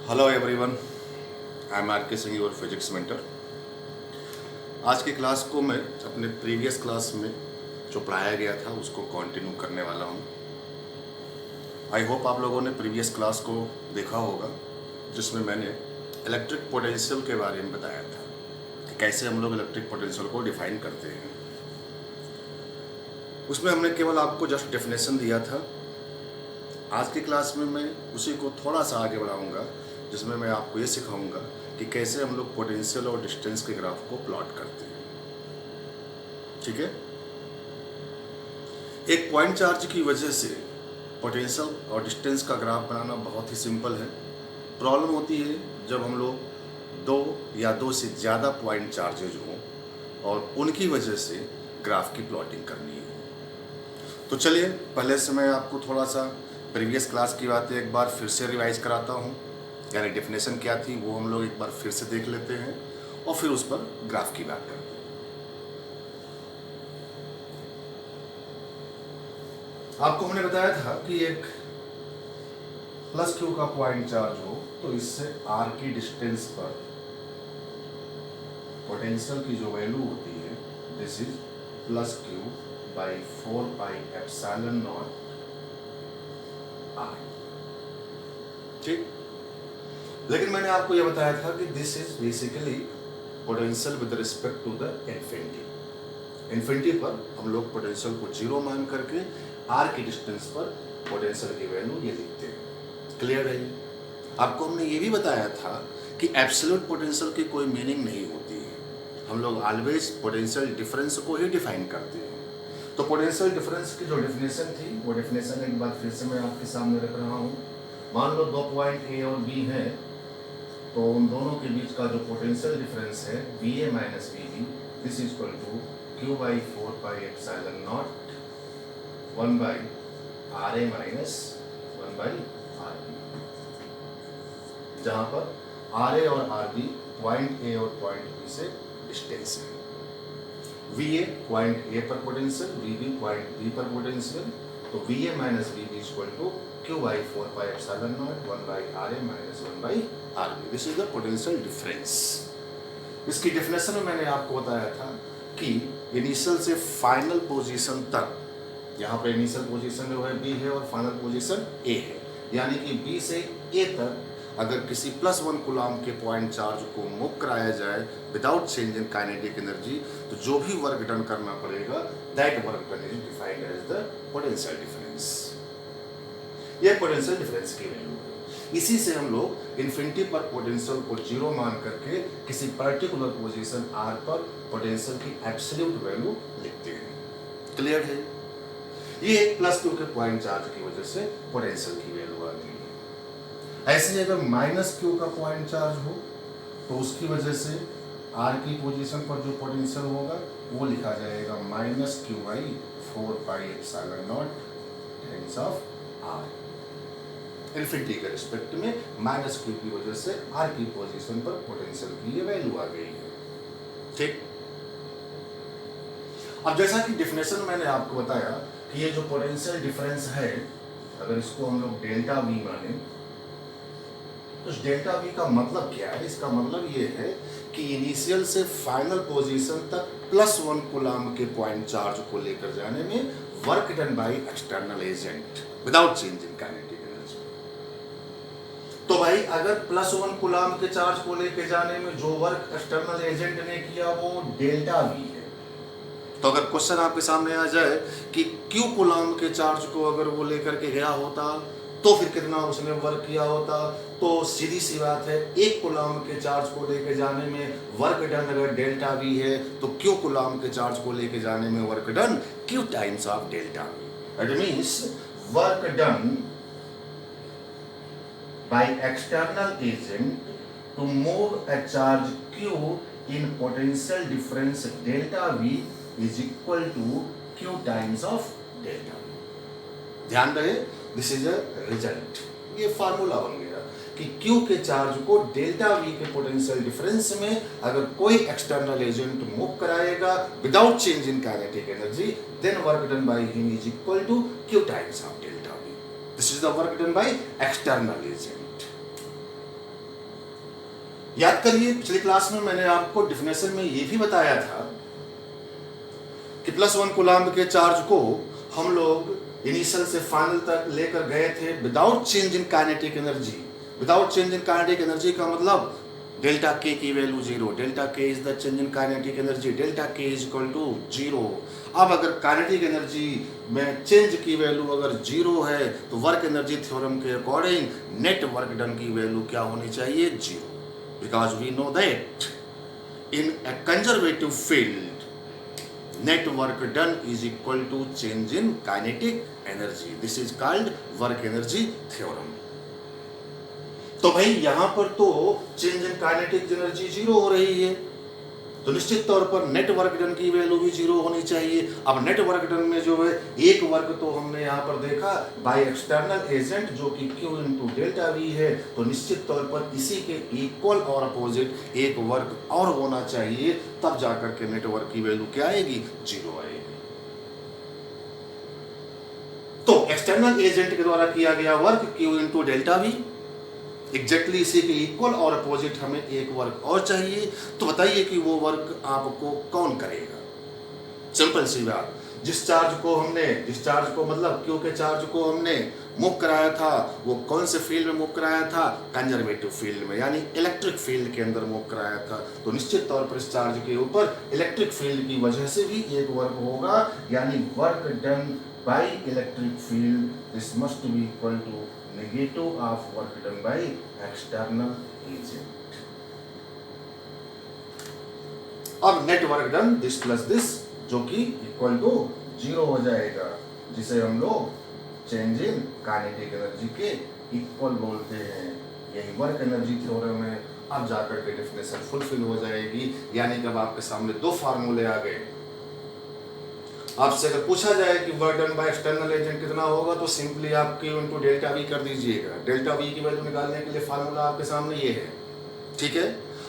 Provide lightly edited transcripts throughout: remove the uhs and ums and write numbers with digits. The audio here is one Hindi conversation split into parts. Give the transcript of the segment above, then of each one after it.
Hello everyone, I am R K Singh, your physics mentor. आज की क्लास को मैं अपने प्रीवियस क्लास में जो पढ़ाया गया था उसको कंटिन्यू करने वाला हूँ। आई होप आप लोगों ने प्रीवियस क्लास को देखा होगा, जिसमें मैंने इलेक्ट्रिक पोटेंशियल के बारे में बताया था कि कैसे हम लोग इलेक्ट्रिक पोटेंशियल को डिफाइन करते हैं। उसमें हमने केवल आपको जस्ट डेफिनेशन दिया था। आज की क्लास में मैं उसी को थोड़ा सा आगे बढ़ाऊंगा, जिसमें मैं आपको ये सिखाऊंगा कि कैसे हम लोग पोटेंशियल और डिस्टेंस के ग्राफ को प्लॉट करते हैं। ठीक है। एक पॉइंट चार्ज की वजह से पोटेंशियल और डिस्टेंस का ग्राफ बनाना बहुत ही सिंपल है। प्रॉब्लम होती है जब हम लोग दो या दो से ज़्यादा पॉइंट चार्जेज हों और उनकी वजह से ग्राफ की प्लॉटिंग करनी है। तो चलिए, पहले से मैं आपको थोड़ा सा प्रीवियस क्लास की बातें एक बार फिर से रिवाइज कराता हूँ, यानी डेफिनेशन क्या थी वो हम लोग एक बार फिर से देख लेते हैं और फिर उस पर ग्राफ की बात करते हैं। आपको हमने बताया था कि एक प्लस क्यू का पॉइंट चार्ज हो तो इससे आर की डिस्टेंस पर पोटेंशियल की जो वैल्यू होती है, this is plus Q by 4 pi epsilon not R. ठीक। लेकिन मैंने आपको यह बताया था कि this is basically potential with respect to the infinity. Infinity पर हम लोग पोटेंशियल को जीरो मान करके आर की डिस्टेंस पर पोटेंशियल की वैल्यू ये लिखते हैं। क्लियर है? आपको हमने ये भी बताया था कि एब्सोल्यूट पोटेंशियल की कोई मीनिंग नहीं होती है, हम लोग ऑलवेज पोटेंशियल डिफरेंस को ही डिफाइन करते हैं। तो पोटेंशियल डिफरेंस की जो डेफिनेशन थी वो डेफिनेशन एक बार फिर से मैं आपके सामने रख रहा हूँ। मान लो दो पॉइंट ए और बी हैं, तो उन दोनों के बीच का जो पोटेंशियल डिफरेंस है V A minus V B, this is equal to Q by 4 pi epsilon not 1 by R A minus 1 by R B, जहाँ पर आर ए और आर बी पॉइंट ए और पॉइंट बी से डिस्टेंस है। वी ए पॉइंट ए पर potential, V B point B पर पोटेंशियल, तो V A minus V B equal to Q by 4 pi epsilon not 1 by R A minus 1 by R B. This is the potential difference. इसकी डेफिनेशन में मैंने आपको बताया था कि इनिशियल से फाइनल पोजीशन तक, यहाँ पर इनिशियल पोजीशन जो है बी है और फाइनल पोजीशन ए है, यानी कि बी से ए तक अगर किसी +1 कूलम के पॉइंट चार्ज को मूव कराया जाए without change in kinetic energy, तो जो भी वर्क डन करना पड़ेगा that work done is defined as the potential difference. यह पोटेंशियल डिफरेंस की वैल्यू है। इसी से हम लोग इन्फिनिटी पर पोटेंशियल को जीरो मान करके किसी पर्टिकुलर पोजीशन आर पर पोटेंशियल की एब्सोल्यूट वैल्यू लिखते हैं। क्लियर है? ये प्लस क्यू के पॉइंट चार्ज की वजह से पोटेंशियल की वैल्यू आ गई। ऐसे ही अगर माइनस क्यू का पॉइंट चार्ज हो तो उसकी वजह से आर की पोजीशन पर जो पोटेंशियल होगा वो लिखा जाएगा minus Q by 4 pi epsilon not times of R. Infinity के रिस्पेक्ट में माइनस क्यू की वजह से आर की पोजीशन पर पोटेंशियल की ये वैल्यू आ गई है। ठीक। अब जैसा कि डेफिनेशन मैंने आपको बताया कि ये जो पोटेंशियल डिफरेंस है, अगर इसको हम लोग डेल्टा वी माने तो डेल्टा वी का मतलब क्या है? इसका मतलब ये है कि इनिशियल से फाइनल पोजीशन तक +1 कूलम के पॉइंट चार्ज को लेकर जाने में work done by external agent without change in kinetic energy. तो भाई अगर +1 कूलम के चार्ज को लेकर जाने में जो वर्क एक्सटर्नल एजेंट ने किया वो डेल्टा वी है, तो अगर क्वेश्चन आपके सामने आ जाए कि Q कूलम के चार्ज को अगर वो लेकर के गया होता तो फिर कितना उसने वर्क किया होता, तो सीधी सी बात है एक कूलम के चार्ज को लेके जाने में वर्क डन अगर डेल्टा वी है तो क्यू कूलम के चार्ज को लेके जाने में work done Q times of delta V. It means work done by external agent to move a charge Q in potential difference delta V is equal to Q times of delta V. ध्यान रहे, दिस इज अ रिजल्ट। ये फार्मूला बन गया कि Q के चार्ज को डेल्टा V के पोटेंशियल डिफरेंस में अगर कोई एक्सटर्नल एजेंट मूव कराएगा without change in kinetic energy, then work done by him is equal to Q times of delta V। This is the work done by external agent. याद करिए पिछली क्लास में मैंने आपको डिफिनेशन में ये भी बताया था कि +1 कूलम्ब के चार्ज को हम लोग इनिशियल से फाइनल तक लेकर गए थे without change in kinetic energy. Without change in kinetic energy का मतलब डेल्टा के की value 0, delta K is the change in kinetic energy, delta K is equal to 0। अब अगर काइनेटिक एनर्जी में चेंज की वैल्यू अगर 0 है तो वर्क एनर्जी थ्योरम के अकॉर्डिंग नेट वर्क डन की वैल्यू क्या होनी चाहिए? 0, because we know that in a conservative field net work done is equal to change in kinetic energy. This is called work energy theorem. तो भाई यहां पर तो चेंज इन काइनेटिक एनर्जी 0 हो रही है, तो निश्चित तौर पर नेट वर्क डन की वैल्यू भी 0 होनी चाहिए। अब नेट वर्क डन में जो है एक वर्क तो हमने यहाँ पर देखा बाय एक्सटर्नल एजेंट जो कि Q इंटू डेल्टा वी है, तो निश्चित तौर पर इसी के इक्वल और अपोजिट एक वर्क और होना चाहिए, तब जाकर के नेट वर्क की वैल्यू क्या आएगी? 0 आएगी। तो एक्सटर्नल एजेंट के द्वारा किया गया work Q into delta we, exactly इसी के इक्वल और अपोजिट हमें एक वर्क और चाहिए। तो बताइए कि वो वर्क आपको कौन करेगा? सिंपल सी बात, जिस चार्ज को मतलब क्यू के चार्ज को हमने मूव कराया था वो कौन से फील्ड में मूव कराया था? कंजर्वेटिव फील्ड में, यानी इलेक्ट्रिक फील्ड के अंदर मूव कराया था। तो निश्चित तौर पर इस चार्ज के ऊपर इलेक्ट्रिक फील्ड की वजह से भी एक वर्क होगा, यानी work done by electric field this must be equal to negative of work done by external agent. अब net work done this plus this जो कि इक्वल टू 0 हो जाएगा, जिसे हम लोग चेंज इन काइनेटिक एनर्जी के इक्वल बोलते हैं। यही वर्क एनर्जी थ्योरम है। अब जाकर के डेफिनेशन फुलफिल हो जाएगी, यानी कि अब आपके सामने दो फार्मूले आ गए। आपसे अगर पूछा जाए कि work done by external agent कितना होगा, तो सिंपली आप Q इंटू डेल्टा वी कर दीजिएगा। डेल्टा वी की वैल्यू निकालने के लिए फार्मूला आपके सामने ये है, ठीक है।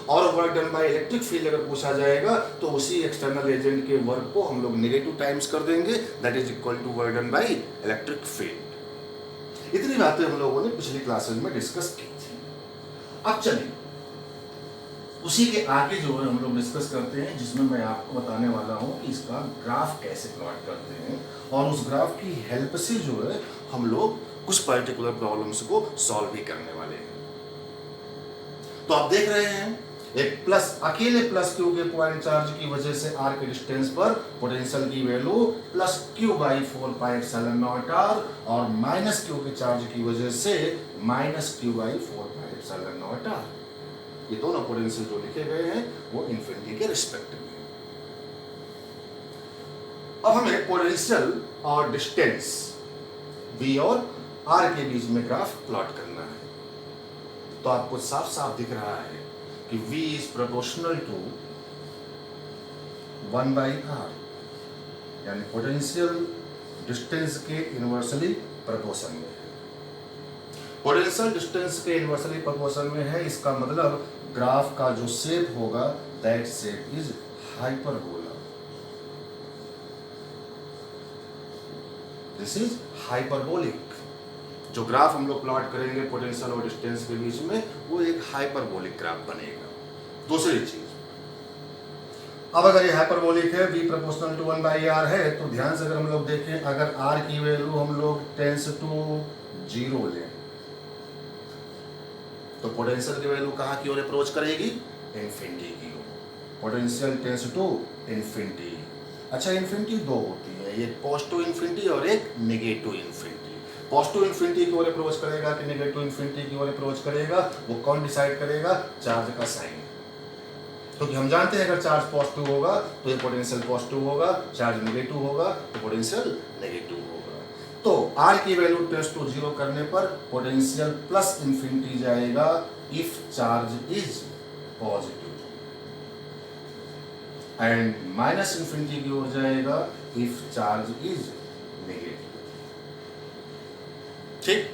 और work done by electric field अगर पूछा जाएगा तो उसी एक्सटर्नल एजेंट के वर्क को हम लोग नेगेटिव टाइम्स कर देंगे, that is equal to work done by electric field. इतनी बातें हम लोगों ने पिछली क्लासेस में डिस्कस की थी। अब चलिए उसी के आगे जो है हम लोग डिस्कस करते हैं, जिसमें मैं आपको बताने वाला हूं कि इसका ग्राफ कैसे प्लॉट करते हैं, और उस ग्राफ की हेल्प से जो है हम लोग कुछ पर्टिकुलर प्रॉब्लम्स को सॉल्व भी करने वाले हैं। तो आप देख रहे हैं एक प्लस, अकेले प्लस क्यू के पॉइंट चार्ज की वजह से आर के डिस्टेंस पर पोटेंशियल की value plus Q by 4πε0r, और माइनस क्यू के चार्ज की वजह से माइनस क्यू बाई 4πε0r। ये दोनों पोटेंशियल जो लिखे गए हैं वो इन्फिनिटी के रिस्पेक्ट में। अब हमें पोटेंशियल और डिस्टेंस V और R के बीच में ग्राफ प्लॉट करना है। तो आपको साफ साफ दिख रहा है कि V is proportional to 1/r, यानी पोटेंशियल डिस्टेंस के इनवर्सली प्रोपोर्शन में है। पोटेंशियल डिस्टेंस के इनवर्सली प्रोपोर्शन में है, इसका मतलब ग्राफ का जो शेप होगा that shape is hyperbola. This is hyperbolic. जो ग्राफ हम लोग प्लॉट करेंगे पोटेंशियल और डिस्टेंस के बीच में, वो एक हाइपरबोलिक ग्राफ बनेगा। दूसरी चीज, अब अगर ये हाइपरबोलिक है, v प्रोपोर्शनल टू 1/r है, तो ध्यान से अगर हम लोग देखें, अगर r की वैल्यू हम लोग टेंस टू 0 लें तो पोटेंशियल की वैल्यू कहाँ की ओर अप्रोच करेगी? इन्फिनिटी की ओर। Potential tends to infinity. अच्छा, इन्फिनिटी दो होती है, एक पॉजिटिव इन्फिनिटी और एक नेगेटिव इन्फिनिटी। पॉजिटिव इन्फिनिटी की ओर अप्रोच करेगा कि नेगेटिव इन्फिनिटी की ओर अप्रोच करेगा, वो कौन डिसाइड करेगा? चार्ज का साइन। क्योंकि हम जानते हैं अगर चार्ज पॉजिटिव होगा तो ये पोटेंशियल पॉजिटिव होगा, चार्ज नेगेटिव होगा तो पोटेंशियल नेगेटिव होगा। तो R की वैल्यू टेंस टू 0 करने पर पोटेंशियल प्लस इन्फिनिटी जाएगा if charge is positive, and minus infinity की ओर जाएगा इफ चार्ज इज नेगेटिव। ठीक,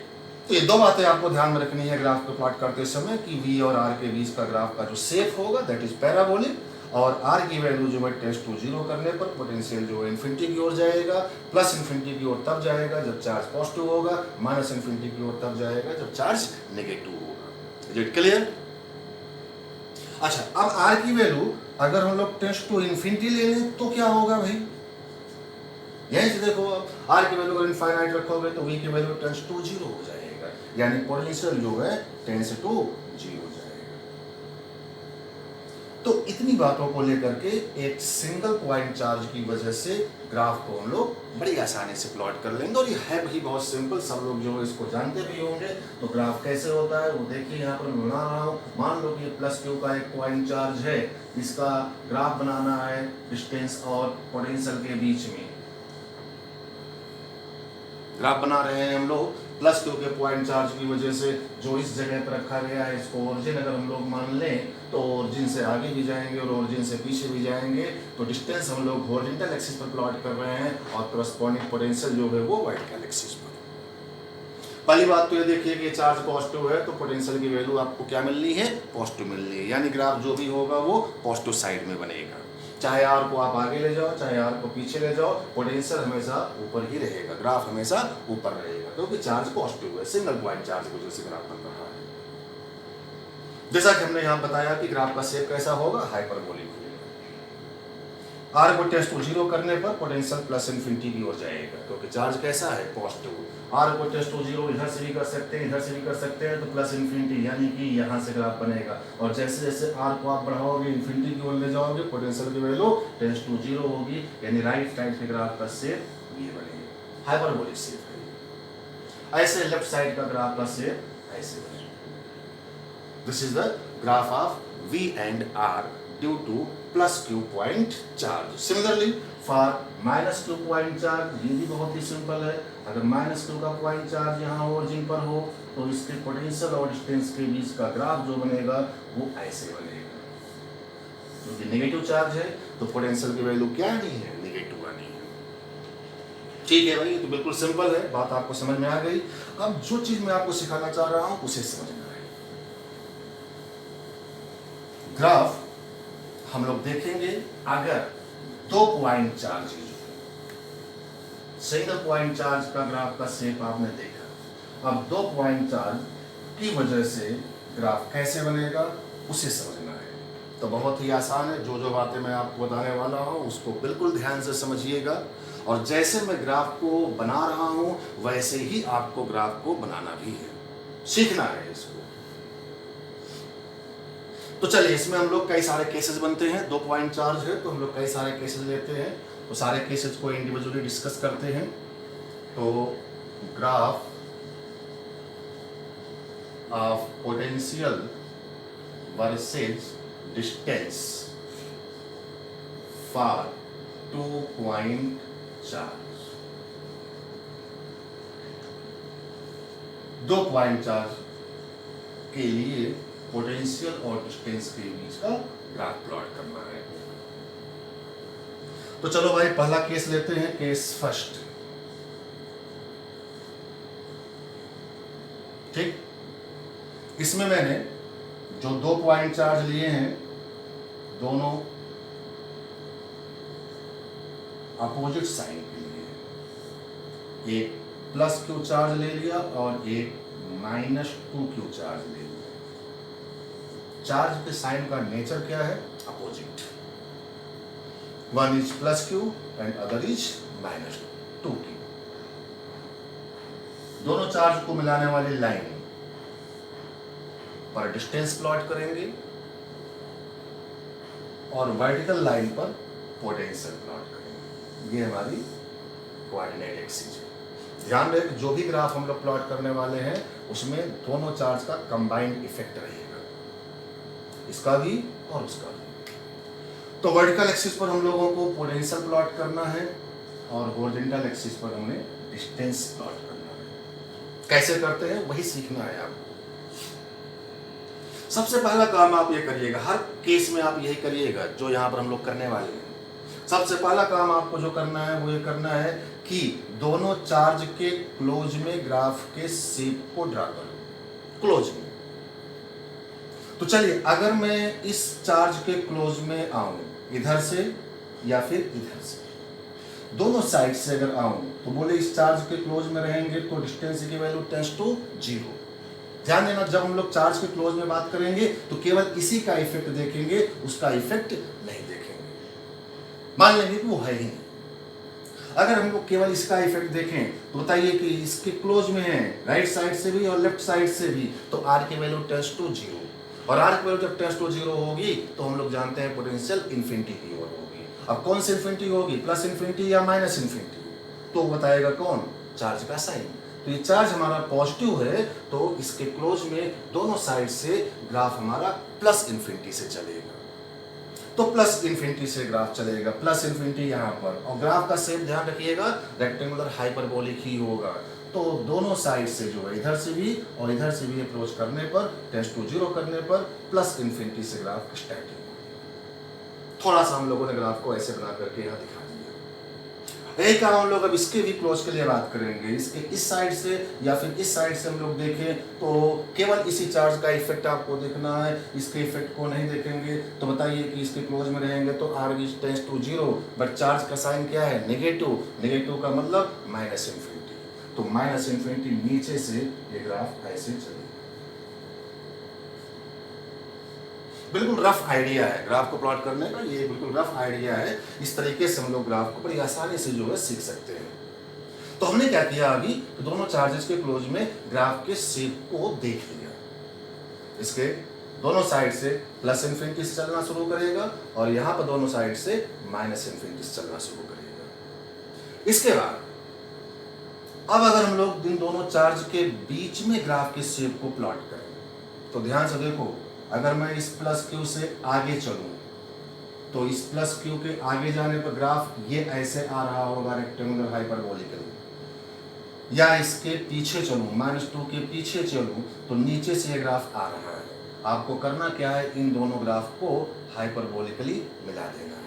तो ये दो बातें आपको ध्यान में रखनी है ग्राफ को प्लॉट करते समय कि V और R के बीच का ग्राफ का जो शेप होगा दैट इज पैराबोलिक, और R की वैल्यू जो है टेंस टू 0 करने पर पोटेंशियल जो है इन्फिनिटी की ओर जाएगा, प्लस इन्फिनिटी की ओर तब जाएगा जब चार्ज पॉजिटिव होगा, माइनस इन्फिनिटी की ओर तब जाएगा जब चार्ज नेगेटिव होगा। Is it clear? अच्छा, अब आर की वैल्यू अगर हम लोग टेंस टू इन्फिनिटी ले लें तो क्या होगा भाई? यहीं से देखो, अब आर की वैल्यू अगर इनफाइनाइट रखोगे तो वी की वैल्यू टेंस टू जीरो हो जाएगा, यानी पोटेंशियल जो है टेंस टू जीरो हो जाएगा। तो इतनी बातों को लेकर के एक सिंगल पॉइंट चार्ज की वजह से ग्राफ को हम लोग बड़ी आसानी से प्लॉट कर लेंगे, और ये है भी बहुत सिंपल, सब लोग जो इसको जानते भी होंगे। तो ग्राफ कैसे होता है वो देखिए, यहाँ पर मैं बना रहा हूँ। मान लो कि प्लस क्यू का एक पॉइंट चार्ज है, इसका ग्राफ बनाना है डिस्टेंस और पोटेंशियल के बीच में। ग्राफ बना रहे हैं हम लोग प्लस क्यू के पॉइंट चार्ज की वजह से, जो इस जगह पर रखा गया है इसको ओरिजिन अगर हम लोग मान लें तो ओरिजिन से आगे भी जाएंगे और ओरिजिन से पीछे भी जाएंगे। तो डिस्टेंस हम लोग हॉरिजॉन्टल एक्सिस पर प्लॉट कर रहे हैं और करस्पॉन्डिंग पोटेंशियल जो है वो वर्टिकल एक्सिस पर। पहली बात तो ये देखिए कि चार्ज पॉजिटिव है तो पोटेंशियल की वैल्यू आपको क्या मिलनी है? पॉजिटिव मिलनी है, यानी ग्राफ जो भी होगा वो पॉजिटिव साइड में बनेगा। चाहे आर को आप आगे ले जाओ, चाहे आर को पीछे ले जाओ, पोटेंशियल हमेशा ऊपर ही रहेगा, ग्राफ हमेशा ऊपर रहेगा, क्योंकि चार्ज पॉजिटिव है, सिंगल पॉइंट चार्ज की वजह से ग्राफ बन रहा है। जैसा कि हमने यहाँ बताया कि ग्राफ का शेप कैसा होगा? हाइपरबोलिक होगा। आर को टेंस टू जीरो करने पर पोटेंशियल प्लस इन्फिनिटी की ओर जाएगा, क्योंकि चार्ज कैसा है? पॉजिटिव। आर को टेंस टू जीरो इधर से भी कर सकते हैं, इधर से भी कर सकते हैं, तो प्लस इन्फिनिटी, यानी कि यहाँ से ग्राफ बनेगा। और जैसे जैसे आर को आप बढ़ाओगे इन्फिनिटी की ओर ले जाओगे, पोटेंशियल की वैल्यू टेंस टू जीरो होगी, यानी राइट साइड के ग्राफ का शेप ये बनेगा, हाइपरबोलिक शेप है। ऐसे लेफ्ट साइड का ग्राफ का शेप ऐसे बनेगा। This is the graph of V and R due to plus Q point charge. Similarly, for minus Q point charge ये भी बहुत ही सिंपल है। अगर माइनस Q का पॉइंट चार्ज यहाँ ओरिजिन पर हो तो इसके पोटेंशियल और डिस्टेंस के बीच का ग्राफ जो बनेगा वो ऐसे बनेगा। क्योंकि नेगेटिव चार्ज है तो पोटेंशियल की वैल्यू क्या आनी है? नेगेटिव आनी है। ठीक है भाई, तो बिल्कुल सिंपल है, बात आपको समझ में आ गई। अब जो चीज मैं आपको सिखाना चाह रहा हूँ उसे समझना है। ग्राफ हम लोग देखेंगे, अगर दो पॉइंट चार्ज है, सिंगल पॉइंट चार्ज का ग्राफ का शेप आपने देखा, अब दो पॉइंट चार्ज की वजह से ग्राफ कैसे बनेगा उसे समझना है। तो बहुत ही आसान है, जो जो बातें मैं आपको बताने वाला हूँ उसको बिल्कुल ध्यान से समझिएगा, और जैसे मैं ग्राफ को बना रहा हूँ वैसे ही आपको ग्राफ को बनाना भी है, सीखना है इसको। तो चलिए, इसमें हम लोग कई सारे केसेस बनते हैं, दो पॉइंट चार्ज है तो हम लोग कई सारे केसेस लेते हैं, तो सारे केसेस को इंडिविजुअली डिस्कस करते हैं। तो graph of potential versus distance for two point charge. दो पॉइंट चार्ज के लिए पोटेंशियल और डिस्टेंस के बीच का ग्राफ प्लॉट करना है। तो चलो भाई, पहला केस लेते हैं, केस फर्स्ट। ठीक, इसमें मैंने जो दो पॉइंट चार्ज लिए हैं दोनों अपोजिट साइन के लिए, एक प्लस क्यू चार्ज ले लिया और एक माइनस 2q चार्ज ले लिया। चार्ज के साइन का नेचर क्या है? Opposite. One is plus Q and other is minus 2q। दोनों चार्ज को मिलाने वाली लाइन पर डिस्टेंस प्लॉट करेंगे और वर्टिकल लाइन पर पोटेंशियल प्लॉट करेंगे। ये हमारी कोऑर्डिनेट एक्सिस है। ध्यान रखें, जो भी ग्राफ हम लोग प्लॉट करने वाले हैं उसमें दोनों चार्ज का कंबाइंड इफेक्ट रहेगा, इसका भी और उसका भी। तो वर्टिकल एक्सिस पर हम लोगों को पोटेंशियल प्लॉट करना है और हॉरिजॉन्टल एक्सिस पर हमें डिस्टेंस प्लॉट करना है। कैसे करते हैं वही सीखना है आपको। सबसे पहला काम आप ये करिएगा, हर केस में आप यही करिएगा जो यहाँ पर हम लोग करने वाले हैं। सबसे पहला काम आपको जो करना है वो ये करना है कि दोनों चार्ज के क्लोज में ग्राफ के शेप को ड्रा करो, क्लोज में। तो चलिए, अगर मैं इस चार्ज के क्लोज में आऊं इधर से या फिर इधर से, दोनों साइड से अगर आऊं तो बोले इस चार्ज के क्लोज में रहेंगे तो डिस्टेंस की वैल्यू टेंस टू जीरो, ध्यान देना, जब हम लोग चार्ज के क्लोज में बात करेंगे तो केवल इसी का इफेक्ट देखेंगे, उसका इफेक्ट नहीं देखेंगे। मान लेंगे कि वो है ही नहीं। अगर हम लोग केवल इसका इफेक्ट देखें तो बताइए कि इसके क्लोज में है राइट साइड से भी और लेफ्ट साइड से भी, तो आर की वैल्यू टेंड्स टू 0, और आर की वैल्यू जब टेंड्स टू 0 होगी तो हम लोग जानते हैं पोटेंशियल इन्फिनिटी की ओर होगी। अब कौन सी इन्फिनिटी होगी, प्लस इन्फिनिटी या माइनस इन्फिनिटी, तो बताएगा कौन, चार्ज का साइन। तो ये चार्ज हमारा पॉजिटिव है तो इसके क्लोज में दोनों साइड से ग्राफ हमारा प्लस इन्फिनिटी से चलेगा, तो प्लस इन्फिनिटी से ग्राफ चलेगा, प्लस इन्फिनिटी यहाँ पर, और ग्राफ का शेप ध्यान रखिएगा रेक्टेंगुलर हाइपरबोलिक ही होगा। तो दोनों साइड से जो है, इधर से भी और इधर से भी अप्रोच करने पर, टेंड्स टू 0 करने पर प्लस इन्फिनिटी से ग्राफ स्टार्टिंग। थोड़ा सा हम लोगों ने ग्राफ को ऐसे बना करके यहाँ दिखा दिया। एक काम हम लोग अब इसके भी क्लोज के लिए बात करेंगे, इसके इस साइड से या फिर इस साइड से हम लोग देखें तो केवल इसी चार्ज का इफेक्ट आपको देखना है, इसके इफेक्ट को नहीं देखेंगे। तो बताइए कि इसके क्लोज में रहेंगे तो R B tends to 0, but charge का साइन क्या है, नेगेटिव, नेगेटिव का मतलब माइनस इन्फिनिटी, तो माइनस इन्फिनिटी नीचे से ये ग्राफ ऐसे चलेगा। बिल्कुल रफ आइडिया है ग्राफ को प्लॉट करने का, ये बिल्कुल रफ आइडिया है। इस तरीके से हम लोग ग्राफ को बड़ी आसानी से जो है सीख सकते हैं। तो हमने क्या किया अभी, तो दोनों चार्जेस के क्लोज में ग्राफ के शेप को देख लिया। इसके दोनों साइड से प्लस इन्फिनिटी से चलना शुरू करेगा और यहाँ पर दोनों साइड से माइनस इन्फिनिटी से चलना शुरू करेगा। इसके बाद अब अगर हम लोग इन दोनों चार्ज के बीच में ग्राफ के शेप को प्लॉट करें तो ध्यान से देखो, अगर मैं इस प्लस क्यू से आगे चलूं तो इस प्लस क्यू के आगे जाने पर ग्राफ ये ऐसे आ रहा होगा रेक्टेंगुलर हाइपरबोलिकली, या इसके पीछे चलूं -2 के पीछे चलूं तो नीचे से ये ग्राफ आ रहा है। आपको करना क्या है, इन दोनों ग्राफ को हाइपरबोलिकली मिला देना है।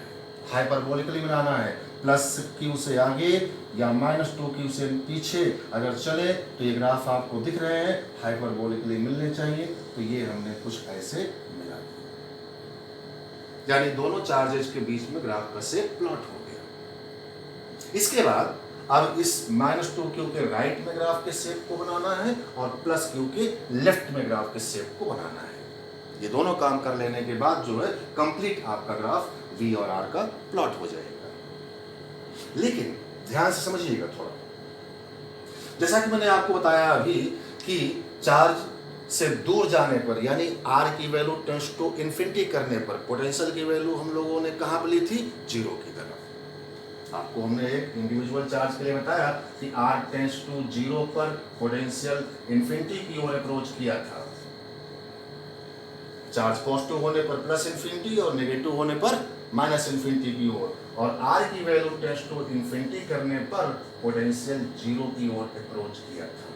हाइपरबोलिकली मिलाना है, प्लस क्यू से आगे या -2 क्यू से पीछे अगर चले तो ये ग्राफ आपको दिख रहे हैं, हाइपरबोलिकली मिलने चाहिए। तो ये हमने कुछ ऐसे मिला दिया, यानी दोनों चार्जेस के बीच में ग्राफ का शेप प्लॉट हो गया। इसके बाद अब इस -2 क्यू के राइट में ग्राफ के शेप को बनाना है और प्लस क्यू के लेफ्ट में ग्राफ के शेप को बनाना है। ये दोनों काम कर लेने के बाद जो है कंप्लीट आपका ग्राफ V और R का प्लॉट हो जाएगा। लेकिन ध्यान से समझिएगा थोड़ा, जैसा कि मैंने आपको बताया अभी कि चार्ज से दूर जाने पर यानी R की वैल्यू टेंड्स टू इन्फिनिटी करने पर पोटेंशियल की वैल्यू हम लोगों ने कहाँ ली थी, 0 की तरफ। आपको हमने एक इंडिविजुअल चार्ज के लिए बताया कि R टेंड्स टू 0 पर पोटेंशियल इन्फिनिटी की ओर अप्रोच किया था। चार्ज पॉजिटिव होने पर प्लस इन्फिनिटी और नेगेटिव होने पर माइनस इन्फिनिटी की ओर, और R की वैल्यू टेंड्स टू इन्फिनिटी करने पर पोटेंशियल 0 की ओर अप्रोच किया था।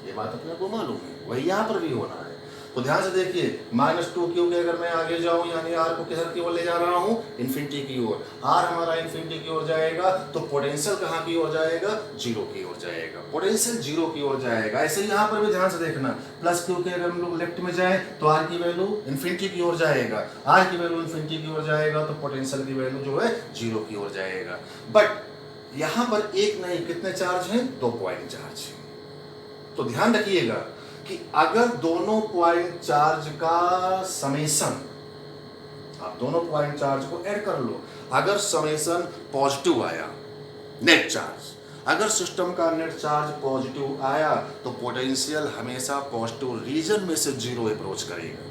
ये बात अपने को मालूम है, वही यहाँ पर भी होना है। तो ध्यान से देखिए, -2 क्यू के अगर मैं आगे जाऊं यानी R को किधर की ओर ले जा रहा हूं, इन्फिनिटी की ओर। R हमारा इन्फिनिटी की ओर जाएगा तो पोटेंशियल कहाँ की ओर जाएगा, 0 की ओर जाएगा। पोटेंशियल 0 की ओर जाएगा। ऐसे ही यहाँ पर भी ध्यान से देखना, प्लस क्यू के अगर हम लोग लेफ्ट में जाए तो R की वैल्यू इन्फिनिटी की ओर जाएगा, R की वैल्यू इन्फिनिटी की ओर जाएगा तो पोटेंशियल की वैल्यू जो है 0 की ओर जाएगा। बट यहाँ पर एक नहीं, कितने चार्ज हैं, 2 पॉइंट चार्ज हैं। तो ध्यान रखिएगा कि अगर दोनों पॉइंट चार्ज का समेशन, आप दोनों पॉइंट चार्ज को ऐड कर लो, अगर समेशन पॉजिटिव आया नेट चार्ज, अगर सिस्टम का नेट चार्ज पॉजिटिव आया तो पोटेंशियल हमेशा पॉजिटिव रीजन में से 0 अप्रोच करेगा,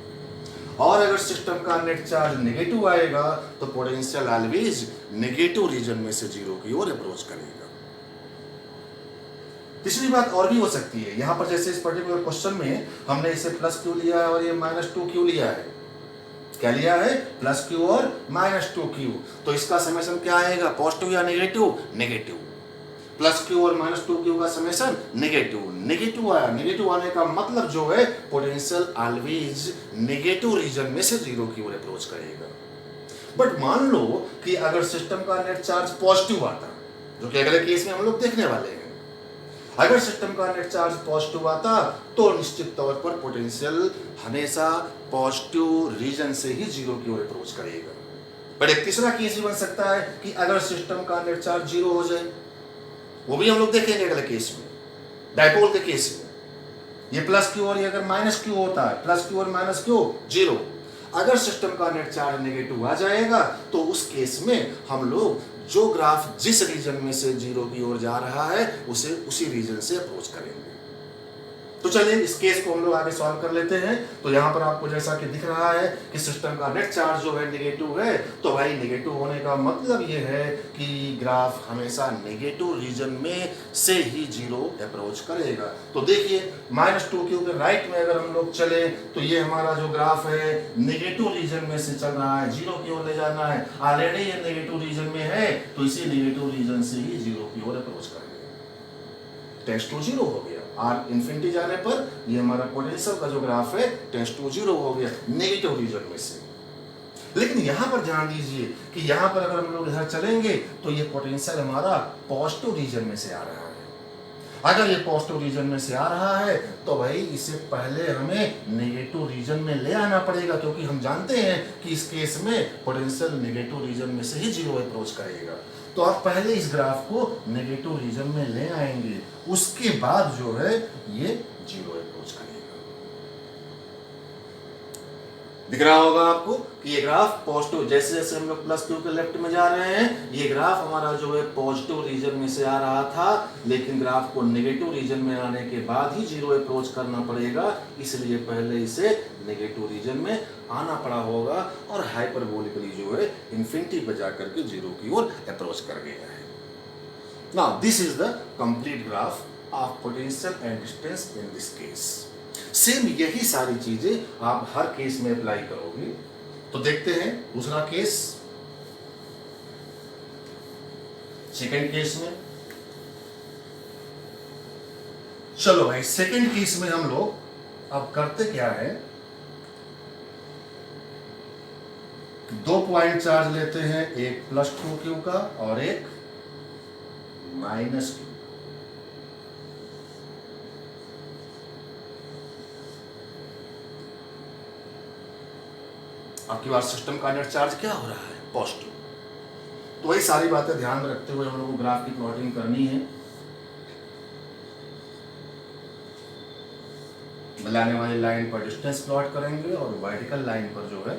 और अगर सिस्टम का नेट चार्ज नेगेटिव आएगा तो पोटेंशियल ऑलवेज नेगेटिव रीजन में से 0 की ओर अप्रोच करेगा। तीसरी बात और भी हो सकती है, यहाँ पर जैसे इस पर्टिकुलर क्वेश्चन में हमने इसे प्लस क्यू लिया है और ये -2 क्यू लिया है। क्या लिया है, प्लस क्यू और -2 क्यू। तो इसका समेशन क्या आएगा, पॉजिटिव या नेगेटिव, नेगेटिव। प्लस क्यू और -2 क्यू का समेशन नेगेटिव, नेगेटिव आया। नेगेटिव आने का मतलब जो है पोटेंशियल ऑलवेज नेगेटिव रीजन में से 0 की ओर अप्रोच करेगा। बट मान लो कि अगर सिस्टम का नेट चार्ज पॉजिटिव आता, जो कि अगले केस में हम लोग देखने वाले हैं, अगर सिस्टम का नेट चार्ज पॉजिटिव आता तो निश्चित तौर पर पोटेंशियल हमेशा पॉजिटिव रीजन से ही 0 की ओर अप्रोच करेगा। बट एक तीसरा केस भी बन सकता है कि अगर सिस्टम का नेट चार्ज 0 हो जाए, वो भी हम लोग देखेंगे अगले केस में, डायपोल के केस में। ये प्लस क्यू और ये अगर माइनस क्यू होता है, प्लस क्यू और माइनस क्यू जीरो। अगर सिस्टम का नेट चार्ज नेगेटिव आ जाएगा तो उस केस में हम लोग जो ग्राफ जिस रीजन में से जीरो की ओर जा रहा है उसे उसी रीजन से अप्रोच करेंगे। तो चलिए इस केस को हम लोग आगे सॉल्व कर लेते हैं। तो यहाँ पर आपको जैसा कि दिख रहा है कि सिस्टम का नेट चार्ज जो है नेगेटिव है, तो भाई नेगेटिव होने का मतलब ये है कि ग्राफ हमेशा नेगेटिव रीजन में से ही जीरो अप्रोच करेगा। तो देखिए -2q के राइट में अगर हम लोग चले तो ये हमारा जो ग्राफ है नेगेटिव रीजन में से चल रहा है, जीरो की ओर ले जाना है। ऑलरेडी ये नेगेटिव रीजन में है तो इसी नेगेटिव रीजन से ही जीरो की ओर अप्रोच करेगा। टेंड्स टू जीरो हो गया। आर इन्फिनिटी जाने पर ये हमारा पोटेंशियल का जो ग्राफ है टेंड्स टू जीरो हो गया नेगेटिव रीजन में से। लेकिन यहाँ पर ध्यान दीजिए कि यहाँ पर अगर हम लोग इधर चलेंगे तो ये पोटेंशियल हमारा पॉजिटिव रीजन में से आ रहा है। अगर ये पॉजिटिव रीजन में से आ रहा है तो भाई इसे पहले हमें नेगेटिव रीजन में ले आना पड़ेगा, क्योंकि हम जानते हैं कि इस केस में पोटेंशियल नेगेटिव रीजन में से ही जीरो अप्रोच करेगा। तो आप पहले इस ग्राफ को नेगेटिव रीजन में ले आएंगे, उसके बाद जो है ये जीरो अप्रोच करेगा। दिख रहा होगा आपको कि ये ग्राफ पॉजिटिव, जैसे जैसे हम लोग प्लस क्यू के लेफ्ट में जा रहे हैं ये ग्राफ हमारा जो है पॉजिटिव रीजन में से आ रहा था, लेकिन ग्राफ को नेगेटिव रीजन में आने के बाद ही जीरो अप्रोच करना पड़ेगा, इसलिए पहले इसे नेगेटिव रीजन में आना पड़ा होगा और हाइपरबोलिकली जो है इन्फिनिटी पर जाकर के जीरो की ओर अप्रोच कर गया है। Now this is the complete graph of potential and distance in this case. Same यही सारी चीजें आप हर केस में अप्लाई करोगे। तो देखते हैं दूसरा केस, सेकंड केस में। चलो भाई सेकंड केस में हम लोग अब करते क्या है, दो पॉइंट चार्ज लेते हैं, एक +2q का और एक -q। आपकी बार सिस्टम का नेट चार्ज क्या हो रहा है, पॉजिटिव। तो वही सारी बातें ध्यान में रखते हुए हम लोगों को ग्राफ की प्लॉटिंग करनी है। मिलाने वाली लाइन पर डिस्टेंस प्लॉट करेंगे और वर्टिकल लाइन पर जो है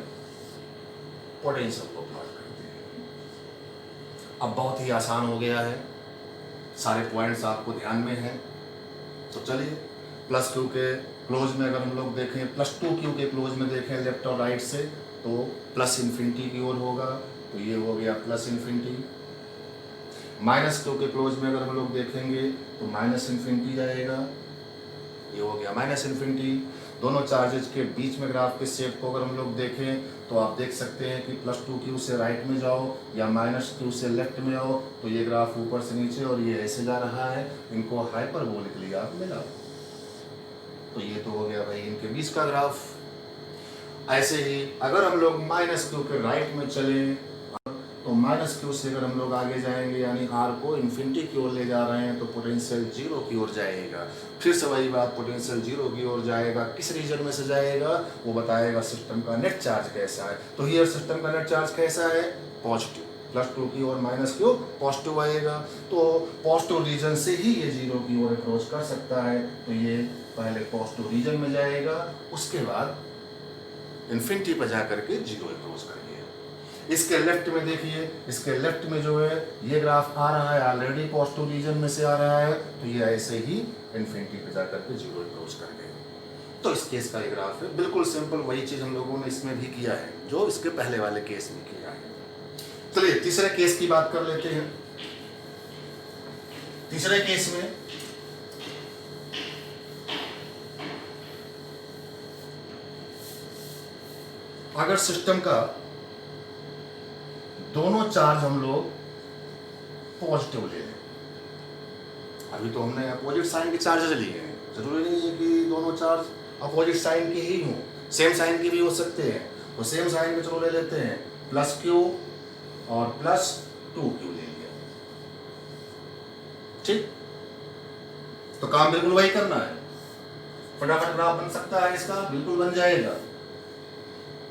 पोटेंशियल को प्लॉट करते हैं। अब बहुत ही आसान हो गया है, सारे पॉइंट्स आपको ध्यान में हैं। तो चलिए +q के क्लोज में अगर हम लोग देखें, +2q के क्लोज में देखें लेफ्ट और राइट से, तो प्लस इन्फिनिटी की ओर होगा, तो ये हो गया प्लस इन्फिनिटी। -q के क्लोज में अगर हम लोग देखेंगे तो माइनस इन्फिनिटी जाएगा, ये हो गया माइनस इन्फिनिटी। दोनों चार्जेज के बीच में ग्राफ के शेप को अगर हम लोग देखें तो आप देख सकते हैं कि +2q से राइट में जाओ या -q से लेफ्ट में आओ तो ये ग्राफ ऊपर से नीचे और ये ऐसे जा रहा है, इनको हाइपरबोलिकली आप मिलाओ तो ये तो हो गया भाई इनके बीच का ग्राफ। ऐसे ही अगर हम लोग -q के राइट में चलें तो -q से अगर हम लोग आगे जाएंगे यानी r को इन्फिनिटी की ओर ले जा रहे हैं तो पोटेंशियल जीरो की ओर जाएगा। फिर से वही बात, पोटेंशियल जीरो की ओर जाएगा, किस रीजन में से जाएगा वो बताएगा सिस्टम का नेट चार्ज कैसा है। तो हियर सिस्टम का नेट चार्ज कैसा है, पॉजिटिव। +2q और -q पॉजिटिव आएगा, तो पॉजिटिव रीजन से ही ये जीरो की ओर अप्रोच कर सकता है। तो ये पहले पॉजिटिव रीजन में जाएगा, उसके बाद इन्फिनिटी पर जाकर के जीरो अप्रोच करेगा। इसके लेफ्ट में देखिए, इसके लेफ्ट में जो है ये ग्राफ आ रहा है, ऑलरेडी पॉजिटिव रीजन में से आ रहा है, तो ये ऐसे ही इन्फिनिटी पे जाकर के जीरो अप्रोच कर देगा। तो इस केस का ये ग्राफ है, बिल्कुल सिंपल वही चीज हम लोगों ने इसमें भी किया है जो इसके पहले वाले केस में किया है। चलिए तीसरे केस की बात कर लेते हैं। तीसरे केस में अगर सिस्टम का दोनों चार्ज हम लोग पॉजिटिव ले लें, अभी तो हमने अपोजिट साइन के चार्जेस लिए हैं, जरूरी नहीं है कि दोनों चार्ज अपोजिट साइन के ही हों, सेम साइन के भी हो सकते हैं। तो सेम साइन के चलो ले लेते हैं, +q और +2q ले लिया, ठीक। तो काम बिल्कुल वही करना है, फटाफट ग्राफ बन सकता है इसका, बिल्कुल बन जाएगा।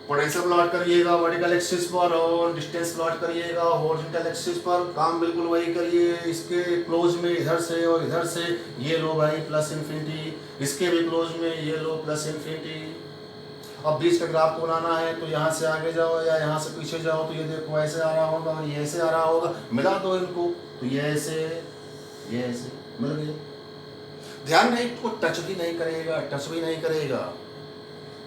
पोटेंशियल प्लॉट करिएगा वर्टिकल एक्सिस पर और डिस्टेंस प्लॉट करिएगा हॉरिजॉन्टल एक्सिस पर, काम बिल्कुल वही करिए। इसके क्लोज में इधर से और इधर से ये लो भाई प्लस इन्फिनिटी, इसके भी क्लोज में ये लो प्लस इन्फिनिटी। अब बीच का ग्राफ को बनाना है तो यहाँ से आगे जाओ या यहाँ से पीछे जाओ, तो ये देखो ऐसे आ रहा होगा और ये ऐसे आ रहा होगा, मिला दो इनको तो ये ऐसे मिल गए। ध्यान नहीं को टच भी नहीं करेगा,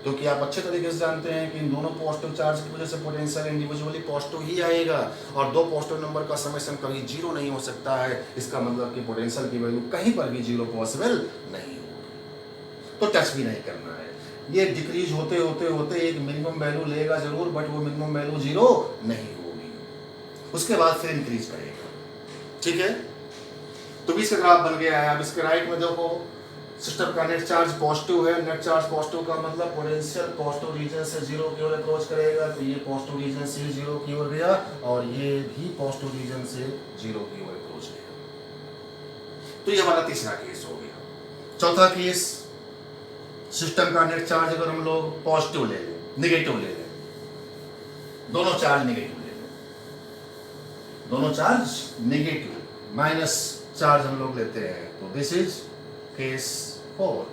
क्योंकि आप अच्छे तरीके से जानते हैं कि इन दोनों पॉजिटिव चार्ज की वजह से पोटेंशियल इंडिविजुअली पॉजिटिव ही आएगा, और दो पॉजिटिव नंबर का समेशन कभी जीरो नहीं हो सकता है। इसका मतलब कि पोटेंशियल की वैल्यू कहीं पर भी जीरो पॉसिबल नहीं होगी, तो टच भी नहीं करना है। ये डिक्रीज होते होते होते एक मिनिमम वैल्यू लेगा जरूर, बट वो मिनिमम वैल्यू जीरो नहीं होगी, उसके बाद फिर इंक्रीज करेगा। ठीक है, तो भी इसका ग्राफ बन गया है। अब इसके राइट में देखो सिस्टम का नेट चार्ज पॉजिटिव है, नेट चार्ज पॉजिटिव का मतलब पोटेंशियल पॉजिटिव रीजन से जीरो की ओर अप्रोच करेगा, तो ये पॉजिटिव रीजन से जीरो की ओर गया और ये भी पॉजिटिव रीजन से जीरो की ओर अप्रोच गया। तो ये हमारा तीसरा केस हो गया। चौथा केस, सिस्टम का नेट चार्ज अगर हम लोग पॉजिटिव ले लें, निगेटिव ले लें, दोनों चार्ज निगेटिव ले लें, दोनों चार्ज निगेटिव माइनस चार्ज हम लोग लेते हैं, तो दिस इज केस 4।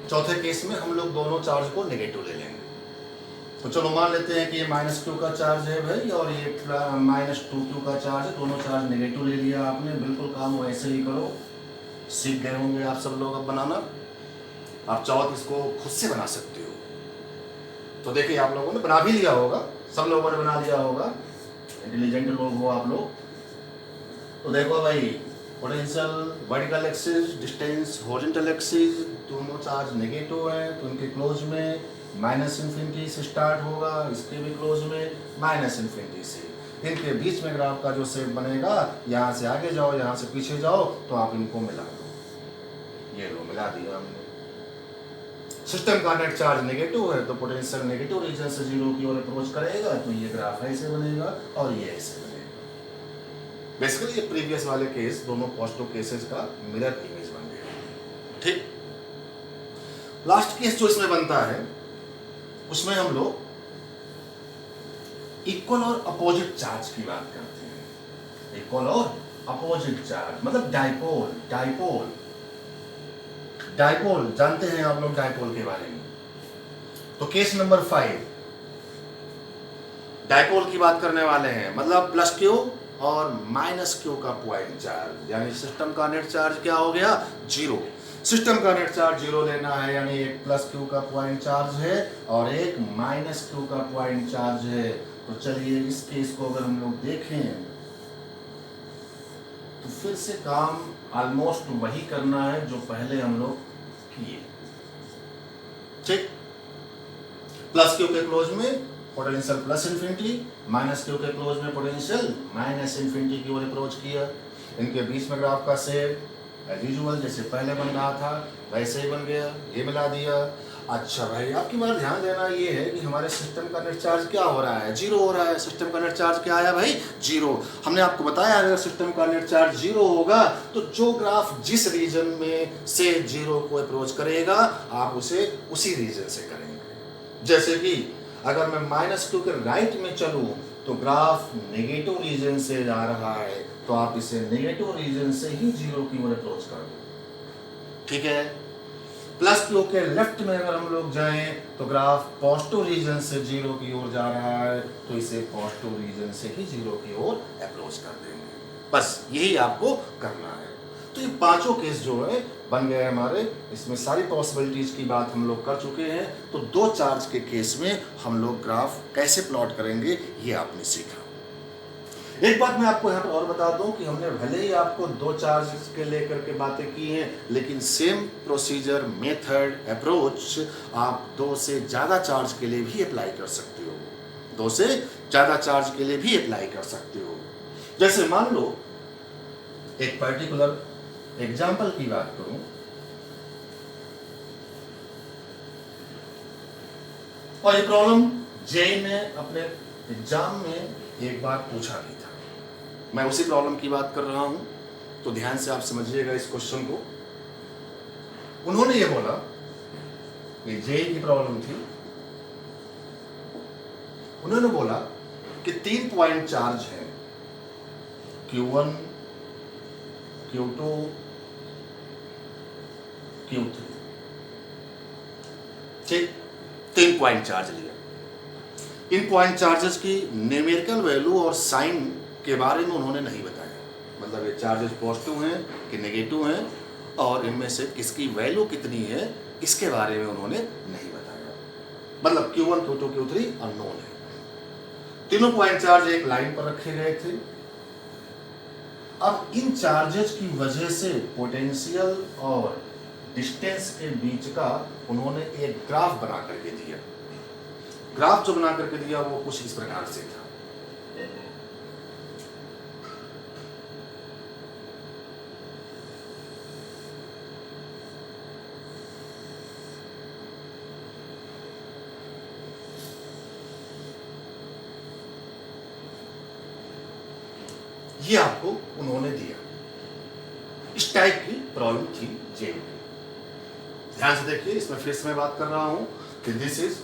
चौथे केस में हम लोग दोनों चार्ज को नेगेटिव ले लेंगे। तो चलो मान लेते हैं कि ये -q का चार्ज है भाई और ये -2q का चार्ज है, दोनों चार्ज नेगेटिव ले लिया आपने। बिल्कुल काम वैसे ही करो, सीख गए होंगे आप सब लोग अब बनाना। आप चाहो तो इसको खुद से बना सकते हो। तो देखिए आप लोगों ने बना भी लिया होगा, सब लोगों ने बना लिया होगा, इंटेलिजेंट लोग हो आप लोग। तो देखो भाई potential vertical axis, distance horizontal axis, दोनों चार्ज नेगेटिव है, तो इनके क्लोज में -इन्फिनिटी से स्टार्ट होगा, इसके भी क्लोज में -इन्फिनिटी से। इनके बीच में ग्राफ का जो शेप बनेगा, यहाँ से आगे जाओ यहाँ से पीछे जाओ, तो आप इनको मिला दो। ये लो मिला दिया हमने। सिस्टम का नेट चार्ज नेगेटिव है, तो पोटेंशियल नेगेटिव रीजन से जीरो की ओर अप्रोच करेगा, तो ये ग्राफ ऐसे बनेगा और ये ऐसे बनेगा। बेसिकली ये प्रीवियस वाले केस दोनों पॉजिटिव केसेस का मिरर इमेज बन गया। ठीक, लास्ट केस जो इसमें बनता है उसमें हम लोग इक्वल और अपोजिट चार्ज की बात करते हैं। इक्वल और अपोजिट चार्ज मतलब डाइपोल। डाइपोल जानते हैं आप लोग डाइपोल के बारे में। तो केस नंबर 5 डाइपोल की बात करने वाले हैं, मतलब +q और -q का पॉइंट चार्ज, यानी सिस्टम का नेट चार्ज क्या हो गया, जीरो। सिस्टम का नेट चार्ज जीरो लेना है, यानी एक +q का पॉइंट चार्ज है और एक -q का पॉइंट चार्ज है। तो चलिए इस केस को अगर हम लोग देखें तो फिर से काम ऑलमोस्ट वही करना है जो पहले हम लोग किए। ठीक, +q के क्लोज में पोटेंशियल +इन्फिनिटी, -q के क्लोज में पोटेंशियल -इन्फिनिटी की ओर अप्रोच किया। इनके बीच में ग्राफ का शेप एज यूजुअल जैसे पहले बन रहा था वैसे ही बन गया, ये मिला दिया। अच्छा भाई आपकी बात ध्यान देना ये है कि हमारे सिस्टम का नेट चार्ज क्या हो रहा है, जीरो हो रहा है। सिस्टम का नेट चार्ज क्या आया भाई, जीरो। हमने आपको बताया अगर सिस्टम का नेट चार्ज जीरो होगा तो जो ग्राफ जिस रीजन में से जीरो को अप्रोच करेगा आप उसे उसी रीजन से करेंगे। जैसे कि अगर मैं -q के राइट में चलूं तो ग्राफ नेगेटिव रीजन से जा रहा है, तो आप इसे नेगेटिव रीजन से ही जीरो की ओर अप्रोच कर दो। ठीक है, +q के लेफ्ट में अगर हम लोग जाएं तो ग्राफ पॉजिटिव रीजन से जीरो की ओर जा रहा है, तो इसे पॉजिटिव रीजन से ही जीरो की ओर अप्रोच कर देंगे। बस यही आपको करना है। तो ये पांचों केस जो है बन गए हमारे, इसमें सारी पॉसिबिलिटीज की बात हम लोग कर चुके हैं। तो दो चार्ज के केस में हम लोग ग्राफ कैसे प्लॉट करेंगे ये आपने सीखा। एक बात मैं आपको यहाँ पर और बता दूं कि हमने भले ही आपको दो चार्ज के लेकर के बातें की हैं, लेकिन सेम प्रोसीजर, मेथड, अप्रोच आप दो से ज़्यादा चार्ज के लिए भी अप्लाई कर सकते हो। दो से ज़्यादा चार्ज के लिए भी अप्लाई कर सकते हो। जैसे मान लो एक पर्टिकुलर एग्जाम्पल की बात करूं, और ये प्रॉब्लम जेई ने अपने एग्जाम में एक बार पूछा भी था। मैं उसी प्रॉब्लम की बात कर रहा हूं, तो ध्यान से आप समझिएगा इस क्वेश्चन को। उन्होंने ये बोला कि जेई की प्रॉब्लम थी उन्होंने बोला कि 3 पॉइंट चार्ज है, Q1, Q2, Q3, ठीक, 3 पॉइंट चार्ज लिया। इन पॉइंट चार्जेस की न्यूमेरिकल वैल्यू और साइन के बारे में उन्होंने नहीं बताया, मतलब ये चार्जेस पॉजिटिव हैं कि नेगेटिव हैं और इनमें से किसकी वैल्यू कितनी है इसके बारे में उन्होंने नहीं बताया, मतलब Q1, Q2, Q3 अननोन है। तीनों पॉइंट चार्ज एक लाइन पर रखे गए थे। अब इन चार्जेस की वजह से पोटेंशियल और डिस्टेंस के बीच का उन्होंने एक ग्राफ बना करके दिया। ग्राफ जो बना करके दिया वो कुछ इस प्रकार से था। ये आपको उन्होंने दिया, इस टाइप की प्रॉब्लम थी जेल की। ध्यान से देखिए, इसमें फिर से मैं बात कर रहा हूं कि this is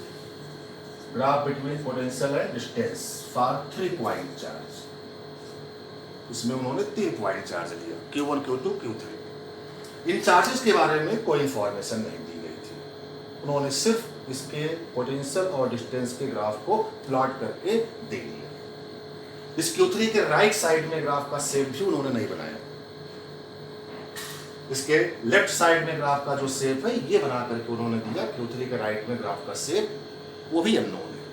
graph between potential and distance for 3 point charge. इसमें उन्होंने 3 पॉइंट चार्ज लिया, Q1, Q2, Q3। इन चार्जेस के बारे में कोई इंफॉर्मेशन नहीं दी गई थी, उन्होंने सिर्फ इसके पोटेंशियल और डिस्टेंस के ग्राफ को प्लॉट करके दे दिया। इस Q3 के राइट साइड में ग्राफ का शेप भी उन्होंने नहीं बनाया, इसके लेफ्ट साइड में ग्राफ का जो शेप है ये बना करके उन्होंने दिया। Q3 के राइट में ग्राफ का शेप वो भी अननोन है।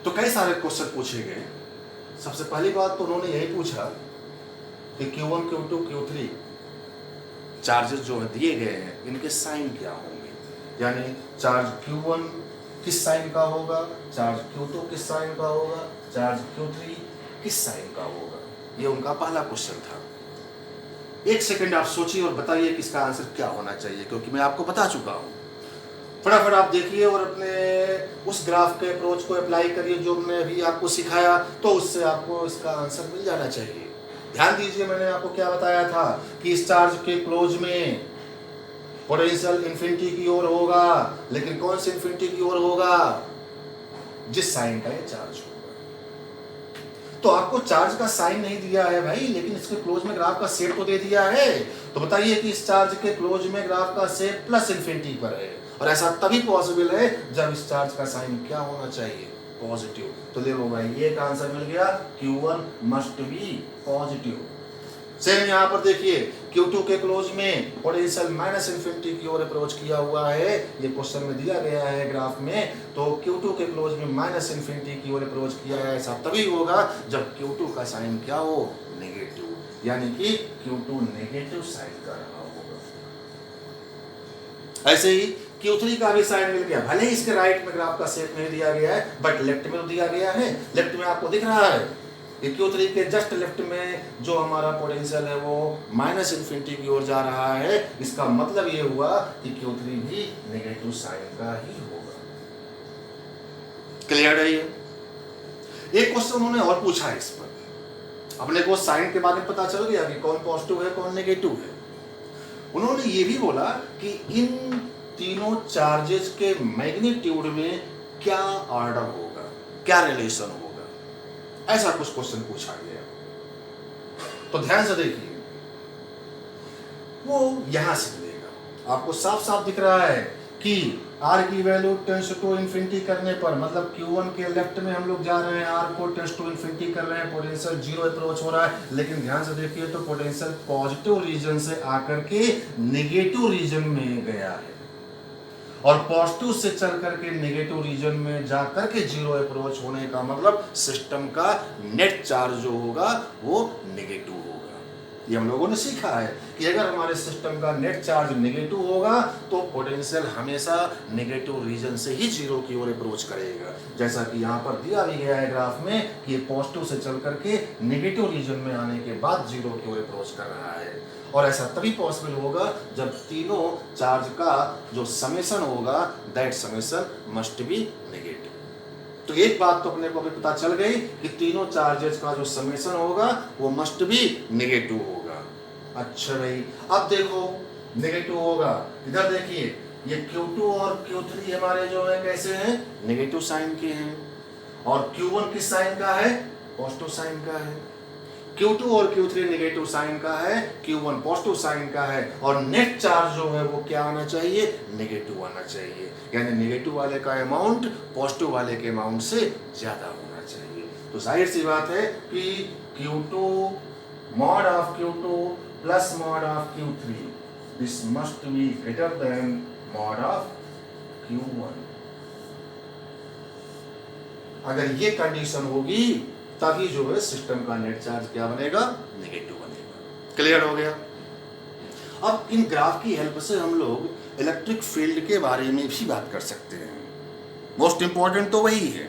तो कई सारे क्वेश्चन पूछे गए। सबसे पहली बात तो उन्होंने यही पूछा कि Q1, Q2, Q3 चार्जेस जो दिए गए हैं इनके साइन क्या होंगे, यानी चार्ज Q1 किस साइन का होगा, चार्ज Q2 किस साइन का होगा, चार्ज Q3 किस साइन का होगा। ये उनका पहला क्वेश्चन था। एक सेकंड आप सोचिए और बताइए कि इसका आंसर क्या होना चाहिए, क्योंकि मैं आपको बता चुका हूं। फटाफट आप देखिए और अपने उस ग्राफ के अप्रोच को अप्लाई करिए जो मैंने अभी आपको सिखाया, तो उससे आपको इसका आंसर मिल जाना चाहिए। ध्यान दीजिए, मैंने आपको क्या बताया था कि इस चार्ज के क्लोज में पोटेंशियल इन्फिनिटी की ओर होगा, लेकिन कौन सी इन्फिनिटी की ओर होगा, जिस साइन का ये चार्ज होगा। तो आपको चार्ज का साइन नहीं दिया है भाई, लेकिन इसके क्लोज में ग्राफ का शेप तो दे दिया है। तो बताइए कि इस चार्ज के क्लोज में ग्राफ का शेप प्लस इन्फिनिटी पर है, और ऐसा तभी पॉसिबल है जब इस चार्ज का साइन क्या होना चाहिए, पॉजिटिव। तो देखो भाई, ये एक आंसर मिल गया, Q1 must be positive. Same यहाँ पर देखिए, Q2 के क्लोज में पोटेंशियल माइनस इन्फिनिटी की ओर अप्रोच किया हुआ है, ये क्वेश्चन में दिया गया है ग्राफ में। तो Q2 के क्लोज में माइनस इन्फिनिटी की ओर अप्रोच किया है, ऐसा तभी होगा जब Q2 का साइन क्या हो, नेगेटिव, यानी कि Q2 नेगेटिव साइन का रहा होगा। ऐसे ही Q3 का भी साइन मिल गया, भले ही इसके राइट में ग्राफ का शेप नहीं दिया गया है, बट लेफ्ट में तो दिया गया है। लेफ्ट में आपको दिख रहा है कि Q3 के जस्ट लेफ्ट में जो हमारा पोटेंशियल है वो माइनस इन्फिनिटी की ओर जा रहा है। इसका मतलब ये हुआ कि Q3 भी नेगेटिव साइन का ही होगा। क्लियर है ये? एक क्वेश्चन उन्होंने और पूछा है इस पर। अपने को साइन के बारे में पता चल गया कि कौन पॉजिटिव है कौन नेगेटिव है। उन्होंने ये भी बोला कि इन तीनों चार्जेस के मैग्नीट्यूड में क्या ऑर्डर होगा, क्या रिलेशन होगा, ऐसा कुछ क्वेश्चन पूछा गया। तो ध्यान से देखिए, वो यहां से मिलेगा, आपको साफ साफ दिख रहा है कि R की वैल्यू टेंस टू इन्फिनिटी करने पर, मतलब Q1 के लेफ्ट में हम लोग जा रहे हैं, R को टेंस टू इन्फिनिटी कर रहे हैं, पोटेंशियल जीरो अप्रोच हो रहा है। लेकिन ध्यान से देखिए तो पोटेंशियल पॉजिटिव रीजन से आकर के नेगेटिव रीजन में गया है, और पॉजिटिव से चल करके नेगेटिव रीजन में जा करके जीरो अप्रोच होने का मतलब सिस्टम का नेट चार्ज जो होगा वो नेगेटिव होगा। ये हम लोगों ने सीखा है कि अगर हमारे सिस्टम का नेट चार्ज नेगेटिव होगा तो पोटेंशियल हमेशा नेगेटिव रीजन से ही जीरो की ओर अप्रोच करेगा। जैसा कि यहाँ पर दिया भी गया है ग्राफ में कि ये पॉजिटिव से चल करके नेगेटिव रीजन में आने के बाद जीरो की ओर अप्रोच कर रहा है, और ऐसा तभी पॉसिबल होगा जब तीनों चार्ज का जो समेशन होगा that summation must be negative. तो एक बात तो अपने को अभी पता चल गई कि तीनों चार्जेस का जो समेशन होगा वो मस्ट बी नेगेटिव होगा। अच्छा भाई, अब देखो नेगेटिव होगा, इधर देखिए ये Q2 और Q3 हमारे जो है कैसे हैं, नेगेटिव साइन के हैं, और Q1 किस साइन का है, पॉजिटिव साइन का है। Q2 और Q3 नेगेटिव साइन का है, Q1 पॉजिटिव साइन का है, और नेट चार्ज जो है वो क्या आना चाहिए, नेगेटिव आना चाहिए, यानी नेगेटिव वाले का अमाउंट पॉजिटिव वाले के अमाउंट से ज्यादा होना चाहिए। तो जाहिर सी बात है कि Q2 mod of Q2 plus mod of Q3, this must be greater than mod of Q1। अगर ये कंडीशन होगी तभी जो है सिस्टम का नेट चार्ज क्या बनेगा, नेगेटिव बनेगा। क्लियर हो गया। अब इन ग्राफ की हेल्प से हम लोग इलेक्ट्रिक फील्ड के बारे में भी बात कर सकते हैं। मोस्ट इंपॉर्टेंट तो वही है।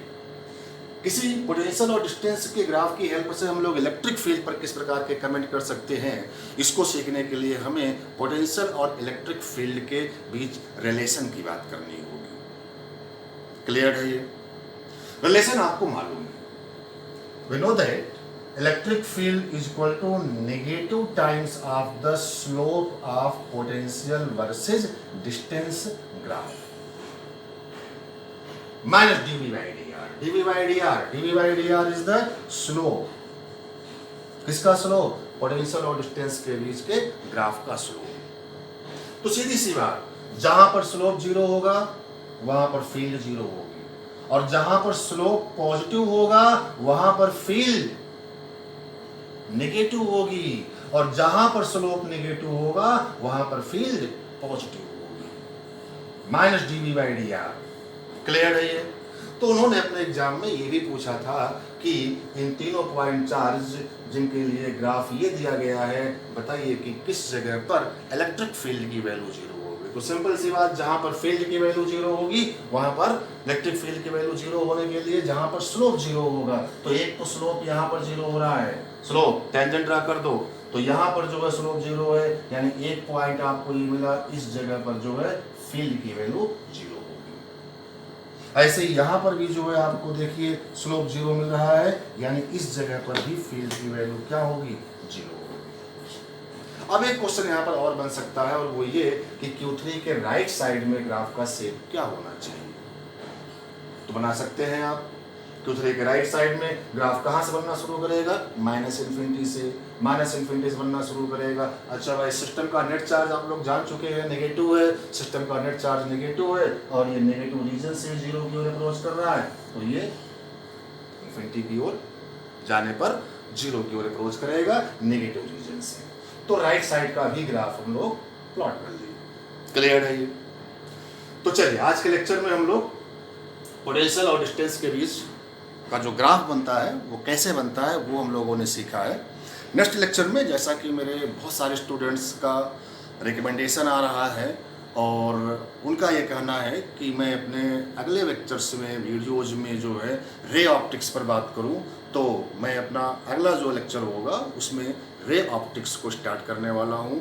किसी पोटेंशियल और डिस्टेंस के ग्राफ की हेल्प से हम लोग इलेक्ट्रिक फील्ड पर किस प्रकार के कमेंट कर सकते हैं, इसको सीखने के लिए हमें पोटेंशियल और इलेक्ट्रिक फील्ड के बीच रिलेशन की बात करनी होगी। क्लियर है ये रिलेशन, आपको मालूम है। We know that electric field is equal to negative times of the slope of potential versus distance graph minus dV by dr. dV by dr is the slope, किसका स्लोप, पोटेंशियल और डिस्टेंस के बीच के ग्राफ का स्लोप। तो सीधी सी बात, जहां पर स्लोप जीरो होगा वहां पर फील्ड जीरो होगी, और जहां पर स्लोप पॉजिटिव होगा वहां पर फील्ड नेगेटिव होगी, और जहां पर स्लोप नेगेटिव होगा वहां पर फील्ड पॉजिटिव होगी। Minus dV by dr। Clear है ये। तो उन्होंने अपने एग्जाम में ये भी पूछा था कि इन तीनों पॉइंट चार्ज जिनके लिए ग्राफ ये दिया गया है, बताइए कि किस जगह पर इलेक्ट्रिक फील्ड की वैल्यू जीरो। तो सिंपल सी बात, जहां पर फील्ड की वैल्यू जीरो होगी वहां पर इलेक्ट्रिक फील्ड की वैल्यू जीरो होने के लिए जहां पर स्लोप जीरो होगा, तो एक तो स्लोप यहां पर जीरो हो रहा है, स्लोप टेंजेंट ड्रा कर दो, तो यहां पर जो है स्लोप जीरो है, यानी एक पॉइंट आपको ये मिला, इस जगह पर जो है फील्ड की वैल्यू जीरो होगी। ऐसे ही यहां पर भी जो है आपको देखिए स्लोप जीरो मिल रहा है, यानी इस जगह पर भी फील्ड की वैल्यू क्या होगी, जीरो। अब एक क्वेश्चन यहाँ पर और बन सकता है, और वो ये कि Q3 के राइट साइड में ग्राफ का शेप क्या होना चाहिए। तो बना सकते हैं आप, Q3 के राइट साइड में ग्राफ कहाँ से बनना शुरू करेगा, माइनस इन्फिनिटी से, माइनस इन्फिनिटी से बनना शुरू करेगा। अच्छा भाई, सिस्टम का नेट चार्ज आप लोग जान चुके हैं, नेगेटिव है, सिस्टम का नेट चार्ज नेगेटिव है, और ये नेगेटिव रीजन से जीरो की ओर अप्रोच कर रहा है, तो ये इन्फिनिटी की ओर जाने पर जीरो की ओर अप्रोच करेगा नेगेटिव रीजन से। तो राइट साइड का भी ग्राफ हम लोग प्लॉट कर लेंगे। क्लियर है ये। तो चलिए आज के लेक्चर में हम लोग पोटेंशियल और डिस्टेंस के बीच का जो ग्राफ बनता है वो कैसे बनता है वो हम लोगों ने सीखा है। नेक्स्ट लेक्चर में जैसा कि मेरे बहुत सारे स्टूडेंट्स का रिकमेंडेशन आ रहा है और उनका ये कहना है कि मैं अपने अगले लेक्चर्स में वीडियोज में जो है रे ऑप्टिक्स पर बात करूं, तो मैं अपना अगला जो लेक्चर होगा उसमें रे ऑप्टिक्स को स्टार्ट करने वाला हूं।